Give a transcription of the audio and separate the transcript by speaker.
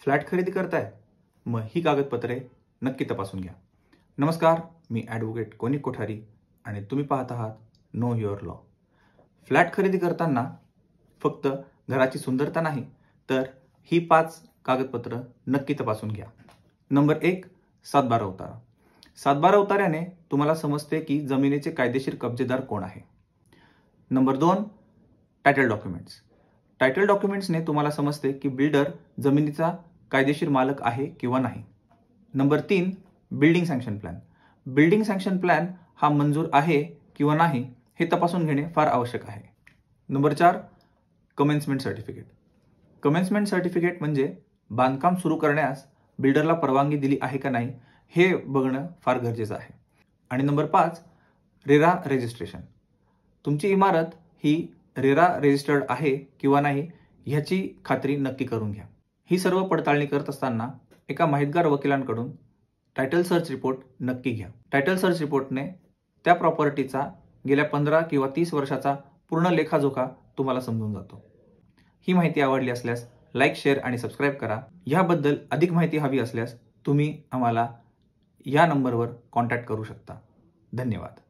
Speaker 1: Flat खरेदी करताय? मग ही कागदपत्रे नक्की तपासून घ्या. नमस्कार, मी ॲडव्होकेट कोनिक कोठारी आणि तुम्ही पाहत आहात नो युअर लॉ. फ्लॅट खरेदी करताना फक्त घराची सुंदरता नाही, तर ही 5 कागदपत्र नक्की तपासून घ्या. नंबर 1, 7/12 उतारा. 7/12 उतार्याने तुम्हाला समजते की जमिनीचे कायदेशीर कब्जेदार कोण आहे. Number 2, title documents. टायटल डॉक्युमेंट्सने तुम्हाला समजते की बिल्डर जमिनीचा कायदेशीर मालक आहे किंवा नाही. Number 3, building sanction plan. Building sanction plan हा मंजूर आहे किंवा नाही हे तपासून घेणे फार आवश्यक आहे. Number 4, commencement certificate. Commencement certificate म्हणजे बांधकाम सुरू करण्यास बिल्डरला परवानगी दिली आहे का नाही हे बघणं फार गरजेचं आहे. आणि नंबर 5, रेरा रजिस्ट्रेशन. तुमची इमारत ही रेरा रजिस्टर्ड आहे किंवा नाही ह्याची खात्री नक्की करून घ्या. ही सर्व पडताळणी करत असताना एका माहितगार वकिलांकडून टायटल सर्च रिपोर्ट नक्की घ्या. टायटल सर्च रिपोर्टने त्या प्रॉपर्टीचा गेल्या 15 किंवा 30 वर्षाचा पूर्ण लेखाजोखा तुम्हाला समजून जातो. ही माहिती आवडली असल्यास लाईक, शेअर आणि सबस्क्राईब करा. ह्याबद्दल अधिक माहिती हवी असल्यास तुम्ही आम्हाला या नंबरवर कॉन्टॅक्ट करू शकता. धन्यवाद.